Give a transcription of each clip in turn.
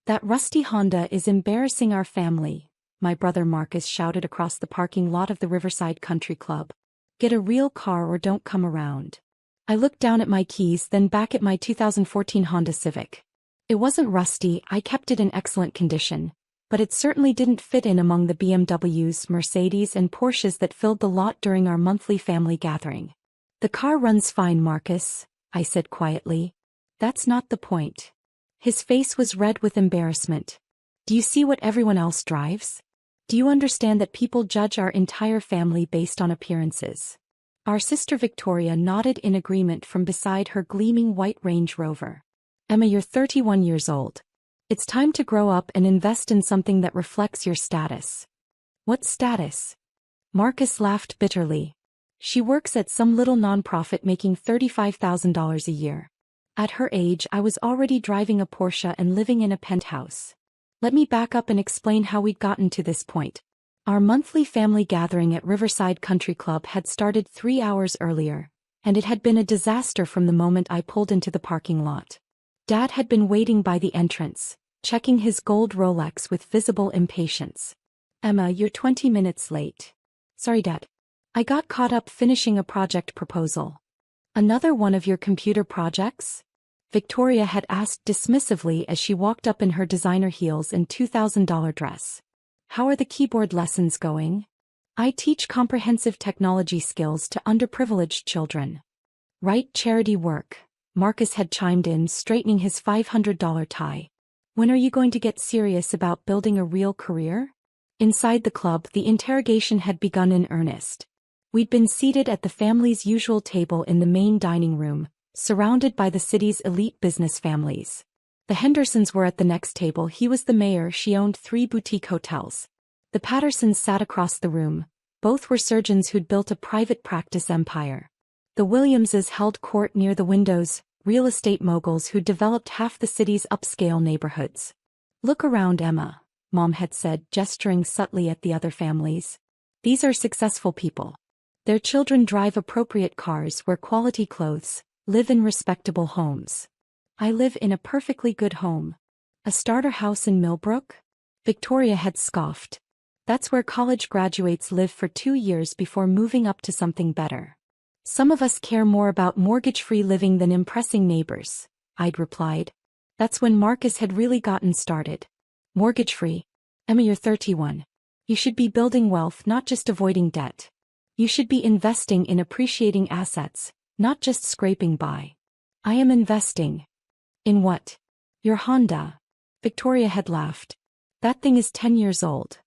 That rusty Honda is embarrassing our family, my brother Marcus shouted across the parking lot of the Riverside Country Club. Get a real car or don't come around. I looked down at my keys, then back at my 2014 Honda Civic. It wasn't rusty, I kept it in excellent condition, but it certainly didn't fit in among the BMWs, Mercedes and Porsches that filled the lot during our monthly family gathering. The car runs fine, Marcus, I said quietly. That's not the point. His face was red with embarrassment. Do you see what everyone else drives? Do you understand that people judge our entire family based on appearances? Our sister Victoria nodded in agreement from beside her gleaming white Range Rover. Emma, you're 31 years old. It's time to grow up and invest in something that reflects your status. What status? Marcus laughed bitterly. She works at some little nonprofit making $35,000 a year. At her age, I was already driving a Porsche and living in a penthouse. Let me back up and explain how we'd gotten to this point. Our monthly family gathering at Riverside Country Club had started 3 hours earlier, and it had been a disaster from the moment I pulled into the parking lot. Dad had been waiting by the entrance, checking his gold Rolex with visible impatience. Emma, you're 20 minutes late. Sorry, Dad. I got caught up finishing a project proposal. Another one of your computer projects? Victoria had asked dismissively as she walked up in her designer heels and $2,000 dress. How are the keyboard lessons going? I teach comprehensive technology skills to underprivileged children. Right, charity work, Marcus had chimed in, straightening his $500 tie. When are you going to get serious about building a real career? Inside the club, the interrogation had begun in earnest. We'd been seated at the family's usual table in the main dining room, surrounded by the city's elite business families. The Hendersons were at the next table. He was the mayor. She owned 3 boutique hotels. The Pattersons sat across the room. Both were surgeons who'd built a private practice empire. The Williamses held court near the windows, real estate moguls who'd developed half the city's upscale neighborhoods. Look around, Emma, Mom had said, gesturing subtly at the other families. These are successful people. Their children drive appropriate cars, wear quality clothes, live in respectable homes. I live in a perfectly good home. A starter house in Millbrook? Victoria had scoffed. That's where college graduates live for 2 years before moving up to something better. Some of us care more about mortgage-free living than impressing neighbors, I'd replied. That's when Marcus had really gotten started. Mortgage-free? Emma, you're 31. You should be building wealth, not just avoiding debt. You should be investing in appreciating assets, not just scraping by. I am investing. In what? Your Honda. Victoria had laughed. That thing is 10 years old.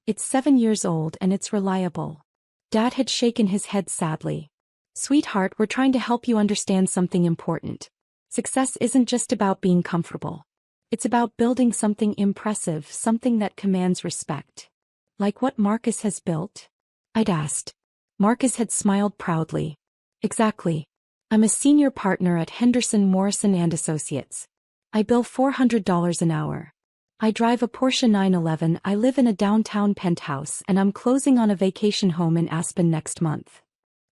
It's 7 years old and it's reliable. Dad had shaken his head sadly. Sweetheart, we're trying to help you understand something important. Success isn't just about being comfortable. It's about building something impressive, something that commands respect. Like what Marcus has built? I'd asked. Marcus had smiled proudly. Exactly. I'm a senior partner at Henderson Morrison & Associates. I bill $400 an hour. I drive a Porsche 911, I live in a downtown penthouse, and I'm closing on a vacation home in Aspen next month.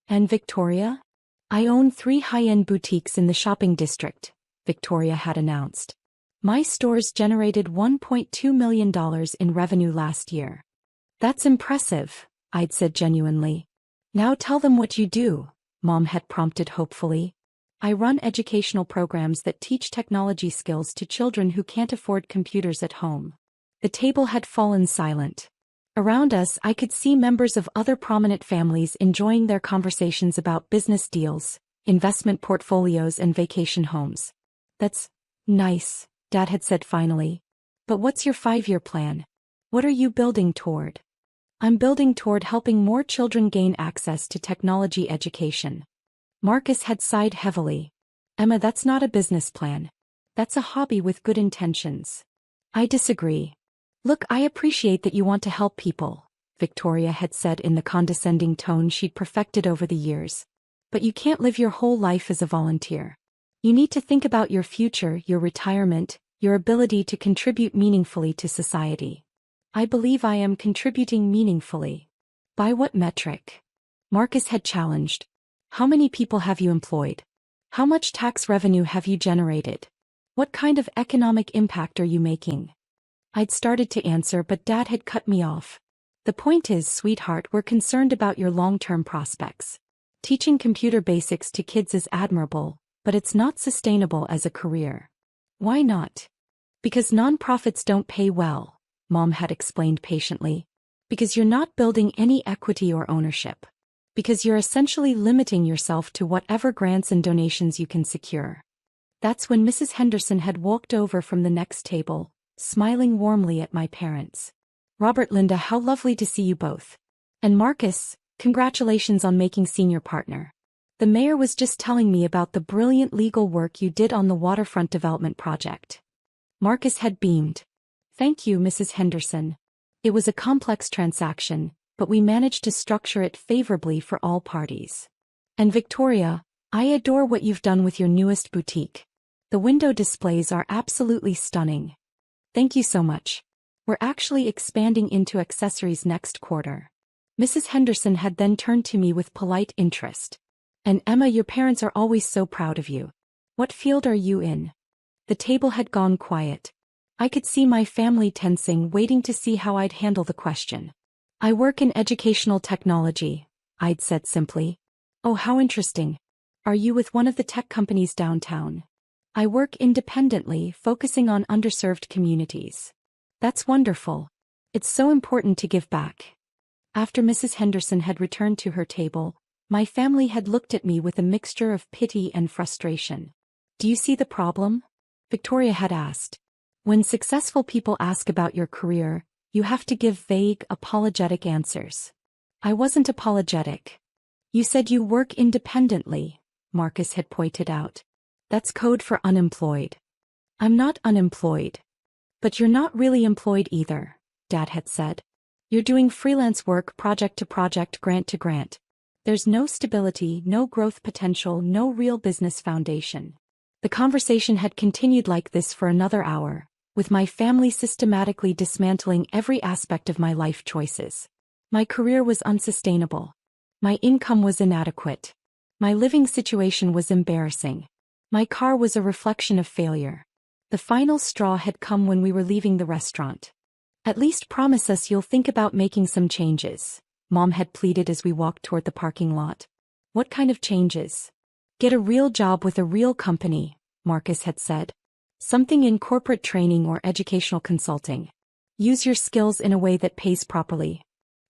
And Victoria? I own 3 high-end boutiques in the shopping district, Victoria had announced. My stores generated $1.2 million in revenue last year. That's impressive, I'd said genuinely. Now tell them what you do, Mom had prompted hopefully. I run educational programs that teach technology skills to children who can't afford computers at home. The table had fallen silent. Around us, I could see members of other prominent families enjoying their conversations about business deals, investment portfolios, and vacation homes. That's nice, Dad had said finally. But what's your 5-year plan? What are you building toward? I'm building toward helping more children gain access to technology education. Marcus had sighed heavily. Emma, that's not a business plan. That's a hobby with good intentions. I disagree. Look, I appreciate that you want to help people, Victoria had said in the condescending tone she'd perfected over the years. But you can't live your whole life as a volunteer. You need to think about your future, your retirement, your ability to contribute meaningfully to society. I believe I am contributing meaningfully. By what metric? Marcus had challenged. How many people have you employed? How much tax revenue have you generated? What kind of economic impact are you making? I'd started to answer but Dad had cut me off. The point is, sweetheart, we're concerned about your long-term prospects. Teaching computer basics to kids is admirable, but it's not sustainable as a career. Why not? Because nonprofits don't pay well, Mom had explained patiently. Because you're not building any equity or ownership. Because you're essentially limiting yourself to whatever grants and donations you can secure. That's when Mrs. Henderson had walked over from the next table, smiling warmly at my parents. Robert, Linda, how lovely to see you both. And Marcus, congratulations on making senior partner. The mayor was just telling me about the brilliant legal work you did on the waterfront development project. Marcus had beamed. Thank you, Mrs. Henderson. It was a complex transaction, but we managed to structure it favorably for all parties. And Victoria, I adore what you've done with your newest boutique. The window displays are absolutely stunning. Thank you so much. We're actually expanding into accessories next quarter. Mrs. Henderson had then turned to me with polite interest. And Emma, your parents are always so proud of you. What field are you in? The table had gone quiet. I could see my family tensing, waiting to see how I'd handle the question. I work in educational technology, I'd said simply. Oh, how interesting. Are you with one of the tech companies downtown? I work independently, focusing on underserved communities. That's wonderful. It's so important to give back. After Mrs. Henderson had returned to her table, my family had looked at me with a mixture of pity and frustration. Do you see the problem? Victoria had asked. When successful people ask about your career, you have to give vague, apologetic answers. I wasn't apologetic. You said you work independently, Marcus had pointed out. That's code for unemployed. I'm not unemployed. But you're not really employed either, Dad had said. You're doing freelance work, project to project, grant to grant. There's no stability, no growth potential, no real business foundation. The conversation had continued like this for another hour, with my family systematically dismantling every aspect of my life choices. My career was unsustainable. My income was inadequate. My living situation was embarrassing. My car was a reflection of failure. The final straw had come when we were leaving the restaurant. At least promise us you'll think about making some changes, Mom had pleaded as we walked toward the parking lot. What kind of changes? Get a real job with a real company, Marcus had said. Something in corporate training or educational consulting. Use your skills in a way that pays properly.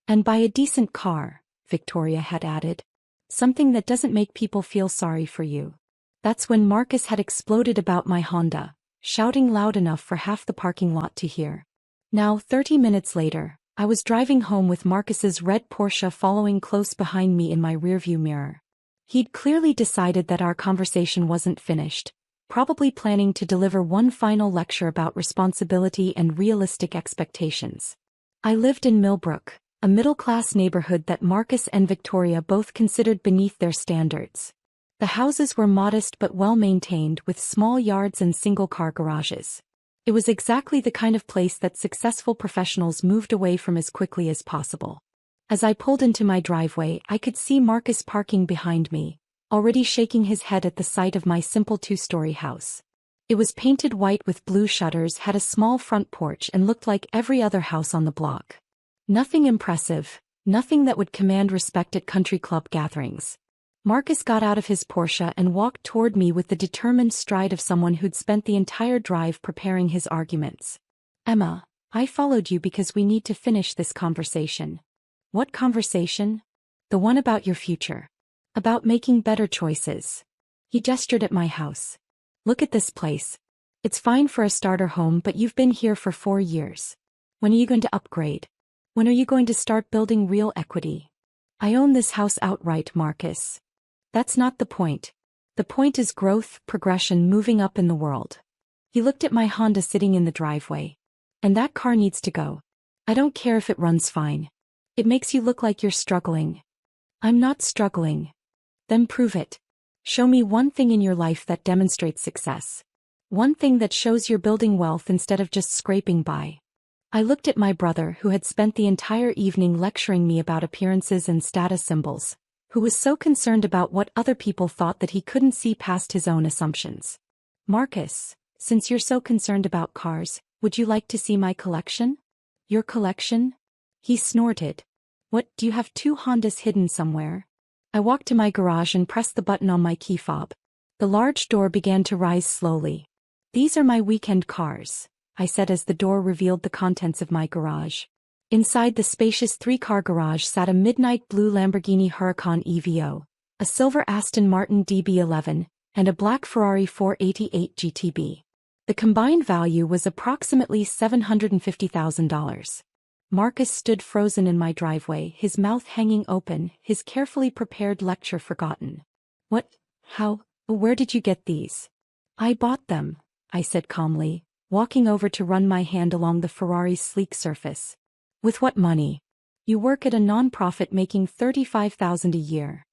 And buy a decent car, Victoria had added. Something that doesn't make people feel sorry for you. That's when Marcus had exploded about my Honda, shouting loud enough for half the parking lot to hear. Now, 30 minutes later, I was driving home with Marcus's red Porsche following close behind me in my rearview mirror. He'd clearly decided that our conversation wasn't finished, probably planning to deliver one final lecture about responsibility and realistic expectations. I lived in Millbrook, a middle-class neighborhood that Marcus and Victoria both considered beneath their standards. The houses were modest but well-maintained, with small yards and single-car garages. It was exactly the kind of place that successful professionals moved away from as quickly as possible. As I pulled into my driveway, I could see Marcus parking behind me, already shaking his head at the sight of my simple two-story house. It was painted white with blue shutters, had a small front porch, and looked like every other house on the block. Nothing impressive, nothing that would command respect at country club gatherings. Marcus got out of his Porsche and walked toward me with the determined stride of someone who'd spent the entire drive preparing his arguments. Emma, I followed you because we need to finish this conversation. What conversation? The one about your future. About making better choices. He gestured at my house. Look at this place. It's fine for a starter home, but you've been here for 4 years. When are you going to upgrade? When are you going to start building real equity? I own this house outright, Marcus. That's not the point. The point is growth, progression, moving up in the world. He looked at my Honda sitting in the driveway. And that car needs to go. I don't care if it runs fine. It makes you look like you're struggling. I'm not struggling. Then prove it. Show me one thing in your life that demonstrates success. One thing that shows you're building wealth instead of just scraping by. I looked at my brother, who had spent the entire evening lecturing me about appearances and status symbols, who was so concerned about what other people thought that he couldn't see past his own assumptions. Marcus, since you're so concerned about cars, Would you like to see my collection? Your collection? He snorted. What, do you have two Hondas hidden somewhere? I walked to my garage and pressed the button on my key fob. The large door began to rise slowly. These are my weekend cars, I said as the door revealed the contents of my garage. Inside the spacious three-car garage sat a midnight blue Lamborghini Huracan EVO, a silver Aston Martin DB11, and a black Ferrari 488 GTB. The combined value was approximately $750,000. Marcus stood frozen in my driveway, his mouth hanging open, his carefully prepared lecture forgotten. What? How? Where did you get these? I bought them, I said calmly, walking over to run my hand along the Ferrari's sleek surface. With what money? You work at a non-profit making $35,000 a year.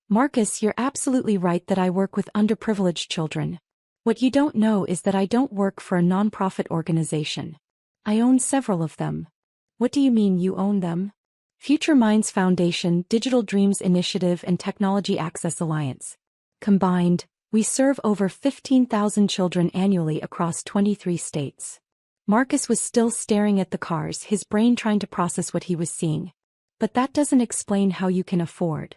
Marcus, you're absolutely right that I work with underprivileged children. What you don't know is that I don't work for a non-profit organization. I own several of them. What do you mean you own them? Future Minds Foundation, Digital Dreams Initiative and Technology Access Alliance. Combined, we serve over 15,000 children annually across 23 states. Marcus was still staring at the cars, his brain trying to process what he was seeing. But that doesn't explain how you can afford.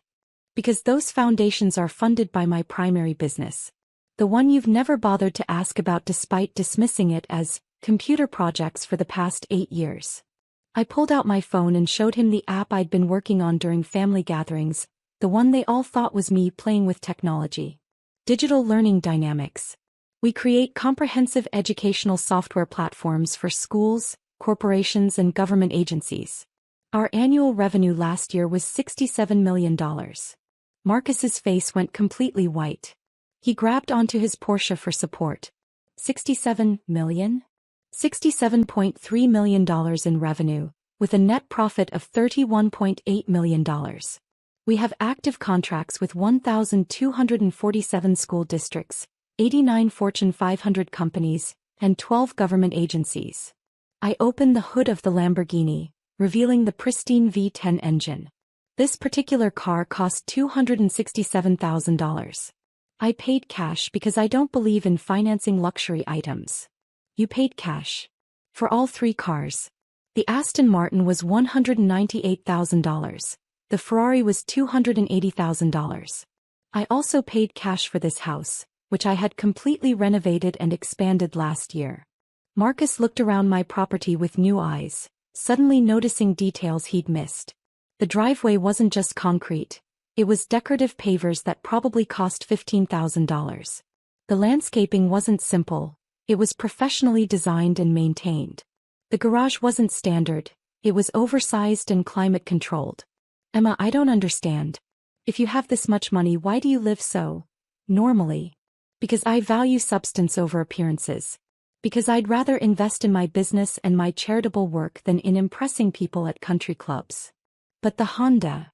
Because those foundations are funded by my primary business. The one you've never bothered to ask about despite dismissing it as computer projects for the past 8 years. I pulled out my phone and showed him the app I'd been working on during family gatherings, the one they all thought was me playing with technology. Digital Learning Dynamics. We create comprehensive educational software platforms for schools, corporations, and government agencies. Our annual revenue last year was $67 million. Marcus's face went completely white. He grabbed onto his Porsche for support. $67 million? $67.3 million in revenue, with a net profit of $31.8 million. We have active contracts with 1,247 school districts, 89 Fortune 500 companies, and 12 government agencies. I opened the hood of the Lamborghini, revealing the pristine V10 engine. This particular car cost $267,000. I paid cash because I don't believe in financing luxury items. You paid cash. For all 3 cars. The Aston Martin was $198,000. The Ferrari was $280,000. I also paid cash for this house, which I had completely renovated and expanded last year. Marcus looked around my property with new eyes, suddenly noticing details he'd missed. The driveway wasn't just concrete. It was decorative pavers that probably cost $15,000. The landscaping wasn't simple. It was professionally designed and maintained. The garage wasn't standard. It was oversized and climate-controlled. Emma, I don't understand. If you have this much money, why do you live so normally? Because I value substance over appearances. Because I'd rather invest in my business and my charitable work than in impressing people at country clubs. But the Honda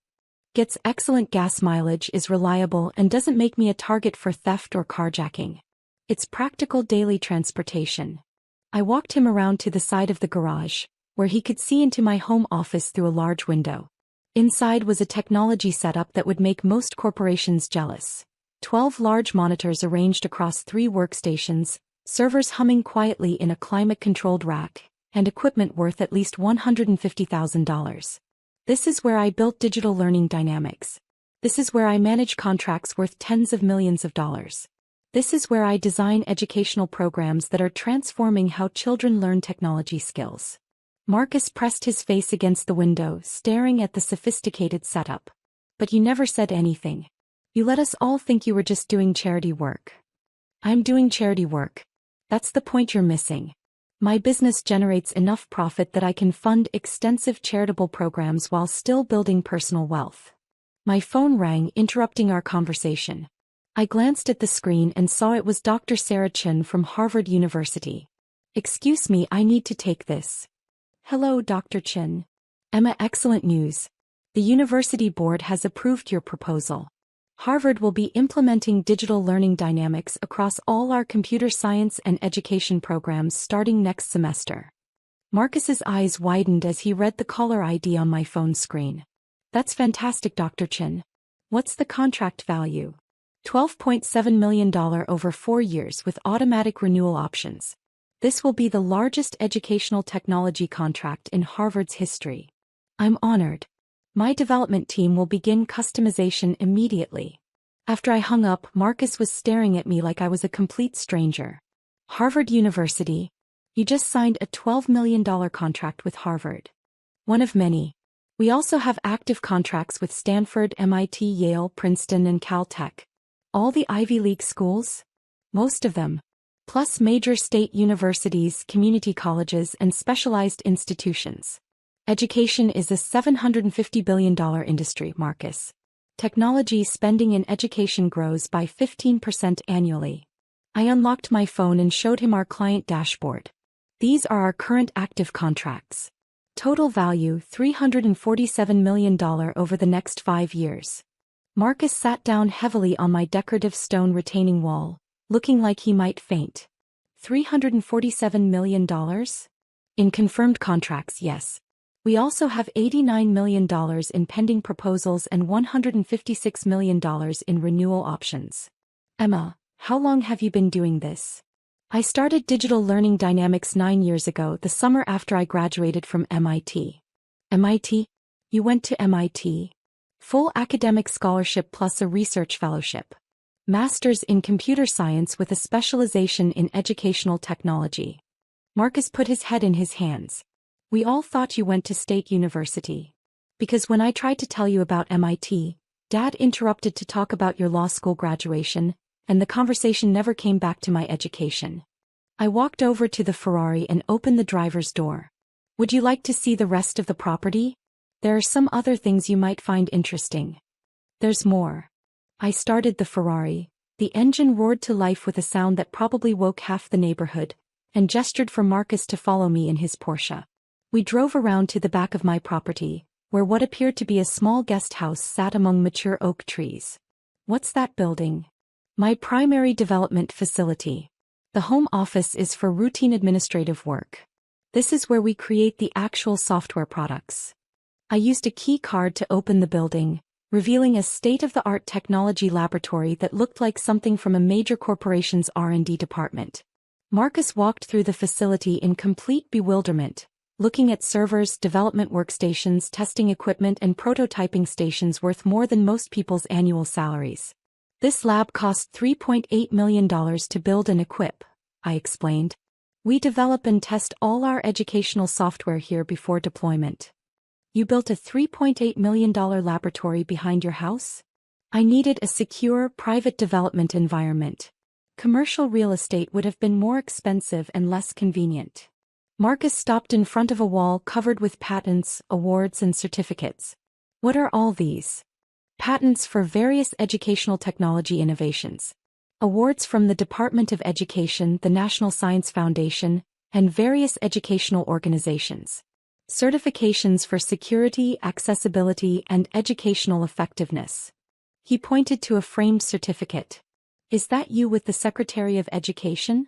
gets excellent gas mileage, is reliable, and doesn't make me a target for theft or carjacking. It's practical daily transportation. I walked him around to the side of the garage, where he could see into my home office through a large window. Inside was a technology setup that would make most corporations jealous. 12 large monitors arranged across 3 workstations, servers humming quietly in a climate-controlled rack, and equipment worth at least $150,000. This is where I built Digital Learning Dynamics. This is where I manage contracts worth tens of millions of dollars. This is where I design educational programs that are transforming how children learn technology skills. Marcus pressed his face against the window, staring at the sophisticated setup. But you never said anything. You let us all think you were just doing charity work. I'm doing charity work. That's the point you're missing. My business generates enough profit that I can fund extensive charitable programs while still building personal wealth. My phone rang, interrupting our conversation. I glanced at the screen and saw it was Dr. Sarah Chen from Harvard University. Excuse me, I need to take this. Hello, Dr. Chen. Emma, excellent news. The university board has approved your proposal. Harvard will be implementing Digital Learning Dynamics across all our computer science and education programs starting next semester. Marcus's eyes widened as he read the caller ID on my phone screen. That's fantastic, Dr. Chen. What's the contract value? $12.7 million over 4 years with automatic renewal options. This will be the largest educational technology contract in Harvard's history. I'm honored. My development team will begin customization immediately. After I hung up, Marcus was staring at me like I was a complete stranger. Harvard University. You just signed a $12 million contract with Harvard. One of many. We also have active contracts with Stanford, MIT, Yale, Princeton, and Caltech. All the Ivy League schools? Most of them. Plus major state universities, community colleges, and specialized institutions. Education is a $750 billion industry, Marcus. Technology spending in education grows by 15% annually. I unlocked my phone and showed him our client dashboard. These are our current active contracts. Total value $347 million over the next 5 years. Marcus sat down heavily on my decorative stone retaining wall, looking like he might faint. $347 million? In confirmed contracts, yes. We also have $89 million in pending proposals and $156 million in renewal options. Emma, how long have you been doing this? I started Digital Learning Dynamics 9 years ago, the summer after I graduated from MIT. MIT? You went to MIT? Full academic scholarship plus a research fellowship. Master's in Computer Science with a specialization in Educational Technology. Marcus put his head in his hands. We all thought you went to State University. Because when I tried to tell you about MIT, Dad interrupted to talk about your law school graduation, and the conversation never came back to my education. I walked over to the Ferrari and opened the driver's door. Would you like to see the rest of the property? There are some other things you might find interesting. There's more. I started the Ferrari. The engine roared to life with a sound that probably woke half the neighborhood, and gestured for Marcus to follow me in his Porsche. We drove around to the back of my property, where what appeared to be a small guest house sat among mature oak trees. What's that building? My primary development facility. The home office is for routine administrative work. This is where we create the actual software products. I used a key card to open the building, revealing a state-of-the-art technology laboratory that looked like something from a major corporation's R&D department. Marcus walked through the facility in complete bewilderment, looking at servers, development workstations, testing equipment, and prototyping stations worth more than most people's annual salaries. This lab cost $3.8 million to build and equip, I explained. We develop and test all our educational software here before deployment. You built a $3.8 million laboratory behind your house? I needed a secure, private development environment. Commercial real estate would have been more expensive and less convenient. Marcus stopped in front of a wall covered with patents, awards, and certificates. What are all these? Patents for various educational technology innovations. Awards from the Department of Education, the National Science Foundation, and various educational organizations. Certifications for security, accessibility, and educational effectiveness. He pointed to a framed certificate. Is that you with the Secretary of Education?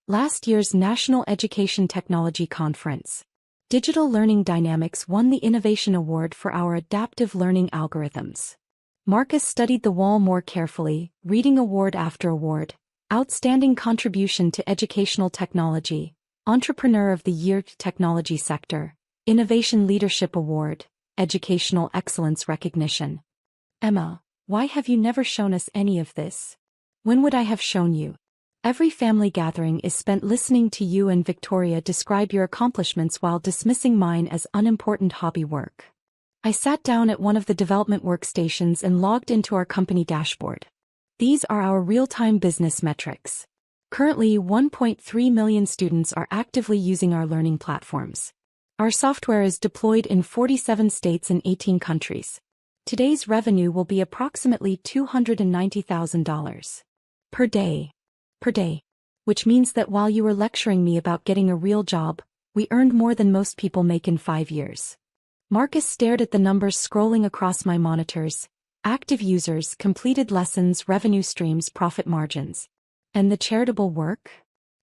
Last year's National Education Technology Conference. Digital Learning Dynamics won the Innovation Award for our adaptive learning algorithms. Marcus studied the wall more carefully, reading award after award. Outstanding contribution to educational technology, Entrepreneur of the Year, Technology Sector, Innovation Leadership Award, Educational Excellence Recognition. Emma, why have you never shown us any of this? When would I have shown you? Every family gathering is spent listening to you and Victoria describe your accomplishments while dismissing mine as unimportant hobby work. I sat down at one of the development workstations and logged into our company dashboard. These are our real-time business metrics. Currently, 1.3 million students are actively using our learning platforms. Our software is deployed in 47 states and 18 countries. Today's revenue will be approximately $290,000 per day. Which means that while you were lecturing me about getting a real job, we earned more than most people make in 5 years. Marcus stared at the numbers scrolling across my monitors: active users, completed lessons, revenue streams, profit margins. And the charitable work?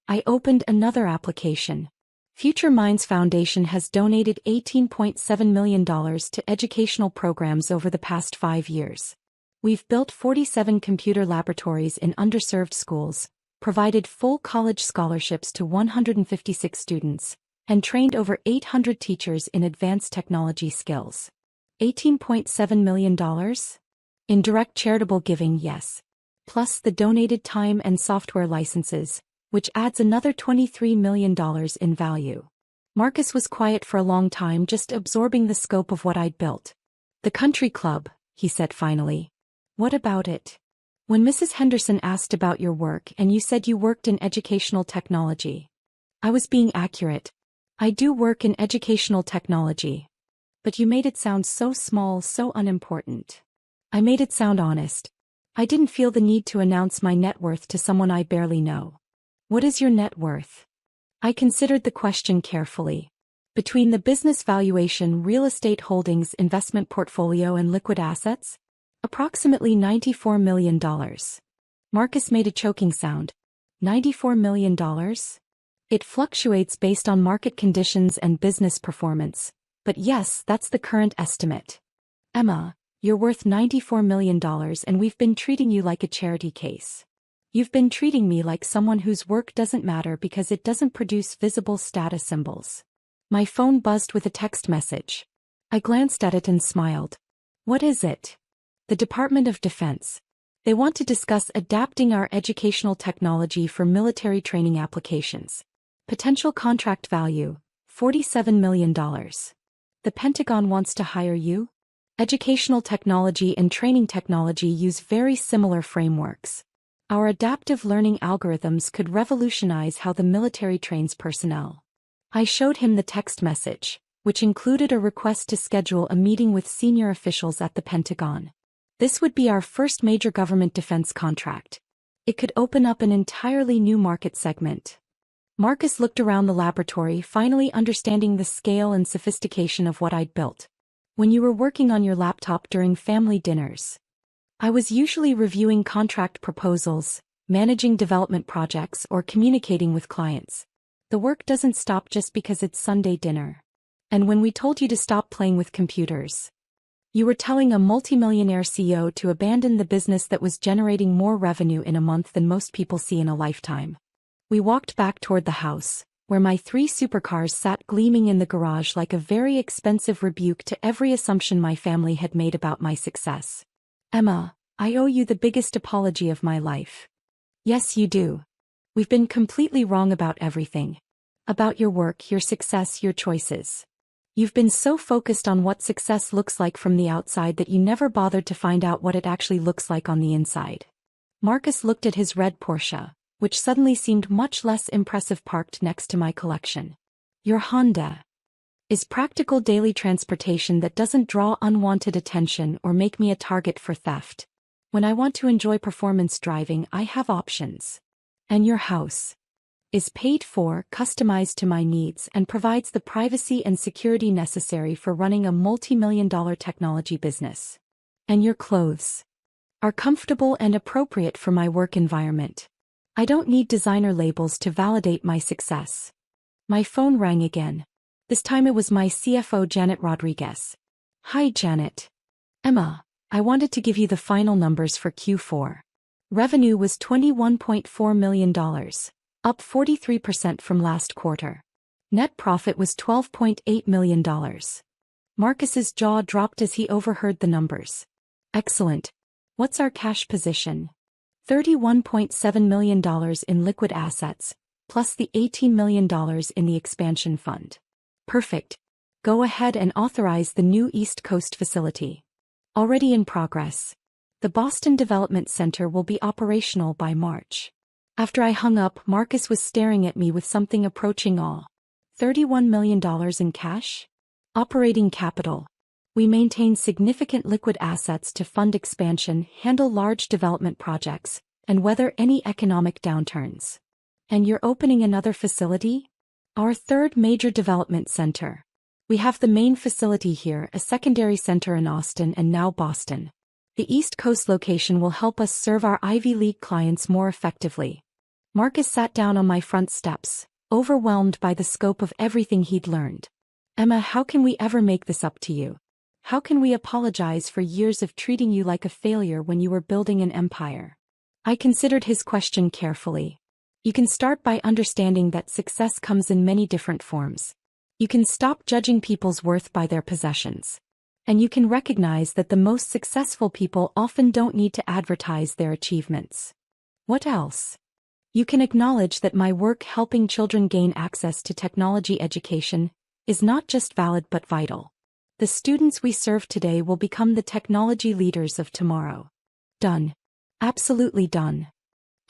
I opened another application. Future Minds Foundation has donated $18.7 million to educational programs over the past 5 years. We've built 47 computer laboratories in underserved schools, provided full college scholarships to 156 students, and trained over 800 teachers in advanced technology skills. $18.7 million? In direct charitable giving, yes. Plus the donated time and software licenses, which adds another $23 million in value. Marcus was quiet for a long time, just absorbing the scope of what I'd built. The country club, he said finally. What about it? When Mrs. Henderson asked about your work and you said you worked in educational technology. I was being accurate. I do work in educational technology. But you made it sound so small, so unimportant. I made it sound honest. I didn't feel the need to announce my net worth to someone I barely know. What is your net worth? I considered the question carefully. Between the business valuation, real estate holdings, investment portfolio, and liquid assets? Approximately $94 million. Marcus made a choking sound. $94 million? It fluctuates based on market conditions and business performance, but yes, that's the current estimate. Emma, you're worth $94 million and we've been treating you like a charity case. You've been treating me like someone whose work doesn't matter because it doesn't produce visible status symbols. My phone buzzed with a text message. I glanced at it and smiled. What is it? The Department of Defense. They want to discuss adapting our educational technology for military training applications. Potential contract value, $47 million. The Pentagon wants to hire you? Educational technology and training technology use very similar frameworks. Our adaptive learning algorithms could revolutionize how the military trains personnel. I showed him the text message, which included a request to schedule a meeting with senior officials at the Pentagon. This would be our first major government defense contract. It could open up an entirely new market segment. Marcus looked around the laboratory, finally understanding the scale and sophistication of what I'd built. When you were working on your laptop during family dinners, I was usually reviewing contract proposals, managing development projects, or communicating with clients. The work doesn't stop just because it's Sunday dinner. And when we told you to stop playing with computers, you were telling a multimillionaire CEO to abandon the business that was generating more revenue in a month than most people see in a lifetime. We walked back toward the house, where my 3 supercars sat gleaming in the garage like a very expensive rebuke to every assumption my family had made about my success. Emma, I owe you the biggest apology of my life. Yes, you do. We've been completely wrong about everything. About your work, your success, your choices. You've been so focused on what success looks like from the outside that you never bothered to find out what it actually looks like on the inside. Marcus looked at his red Porsche, which suddenly seemed much less impressive parked next to my collection. Your Honda is practical daily transportation that doesn't draw unwanted attention or make me a target for theft. When I want to enjoy performance driving, I have options. And your house is paid for, customized to my needs, and provides the privacy and security necessary for running a multi-million-dollar technology business. And your clothes are comfortable and appropriate for my work environment. I don't need designer labels to validate my success. My phone rang again. This time it was my CFO, Janet Rodriguez. Hi, Janet. Emma, I wanted to give you the final numbers for Q4. Revenue was $21.4 million, up 43% from last quarter. Net profit was $12.8 million. Marcus's jaw dropped as he overheard the numbers. Excellent. What's our cash position? $31.7 million in liquid assets, plus the $18 million in the expansion fund. Perfect. Go ahead and authorize the new East Coast facility. Already in progress. The Boston Development Center will be operational by March. After I hung up, Marcus was staring at me with something approaching awe. $31 million in cash? Operating capital. We maintain significant liquid assets to fund expansion, handle large development projects, and weather any economic downturns. And you're opening another facility? Our third major development center. We have the main facility here, a secondary center in Austin, and now Boston. The East Coast location will help us serve our Ivy League clients more effectively. Marcus sat down on my front steps, overwhelmed by the scope of everything he'd learned. Emma, how can we ever make this up to you? How can we apologize for years of treating you like a failure when you were building an empire? I considered his question carefully. You can start by understanding that success comes in many different forms. You can stop judging people's worth by their possessions. And you can recognize that the most successful people often don't need to advertise their achievements. What else? You can acknowledge that my work helping children gain access to technology education is not just valid but vital. The students we serve today will become the technology leaders of tomorrow. Done. Absolutely done.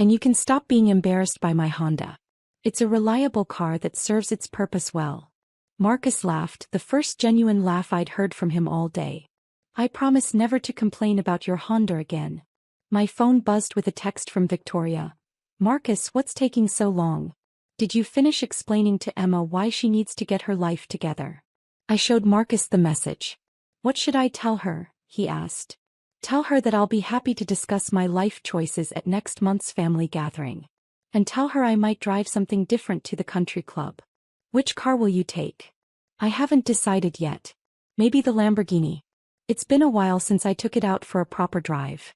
And you can stop being embarrassed by my Honda. It's a reliable car that serves its purpose well. Marcus laughed, the first genuine laugh I'd heard from him all day. I promise never to complain about your Honda again. My phone buzzed with a text from Victoria. Marcus, what's taking so long? Did you finish explaining to Emma why she needs to get her life together? I showed Marcus the message. What should I tell her? He asked. Tell her that I'll be happy to discuss my life choices at next month's family gathering. And tell her I might drive something different to the country club. Which car will you take? I haven't decided yet. Maybe the Lamborghini. It's been a while since I took it out for a proper drive.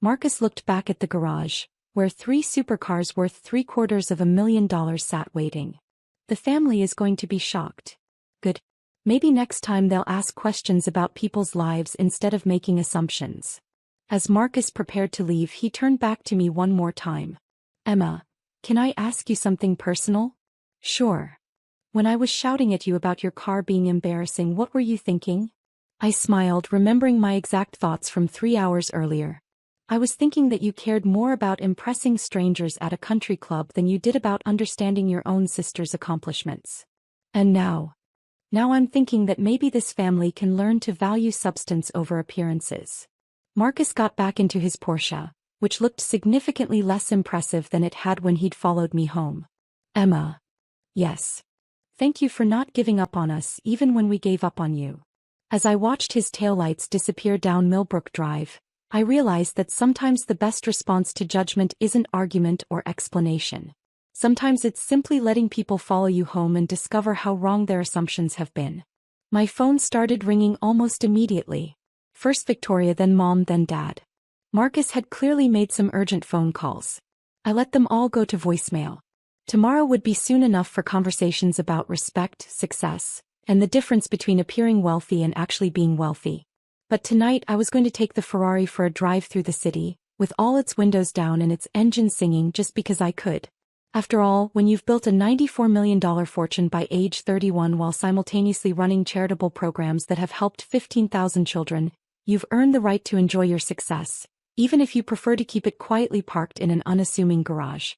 Marcus looked back at the garage, where 3 supercars worth $750,000 sat waiting. The family is going to be shocked. Good. Maybe next time they'll ask questions about people's lives instead of making assumptions. As Marcus prepared to leave, he turned back to me one more time. Emma, can I ask you something personal? Sure. When I was shouting at you about your car being embarrassing, what were you thinking? I smiled, remembering my exact thoughts from 3 hours earlier. I was thinking that you cared more about impressing strangers at a country club than you did about understanding your own sister's accomplishments. And now I'm thinking that maybe this family can learn to value substance over appearances. Marcus got back into his Porsche, which looked significantly less impressive than it had when he'd followed me home. Emma. Yes. Thank you for not giving up on us even when we gave up on you. As I watched his taillights disappear down Millbrook Drive, I realized that sometimes the best response to judgment isn't argument or explanation. Sometimes it's simply letting people follow you home and discover how wrong their assumptions have been. My phone started ringing almost immediately. First Victoria, then Mom, then Dad. Marcus had clearly made some urgent phone calls. I let them all go to voicemail. Tomorrow would be soon enough for conversations about respect, success, and the difference between appearing wealthy and actually being wealthy. But tonight I was going to take the Ferrari for a drive through the city, with all its windows down and its engine singing just because I could. After all, when you've built a $94 million fortune by age 31 while simultaneously running charitable programs that have helped 15,000 children, you've earned the right to enjoy your success, even if you prefer to keep it quietly parked in an unassuming garage.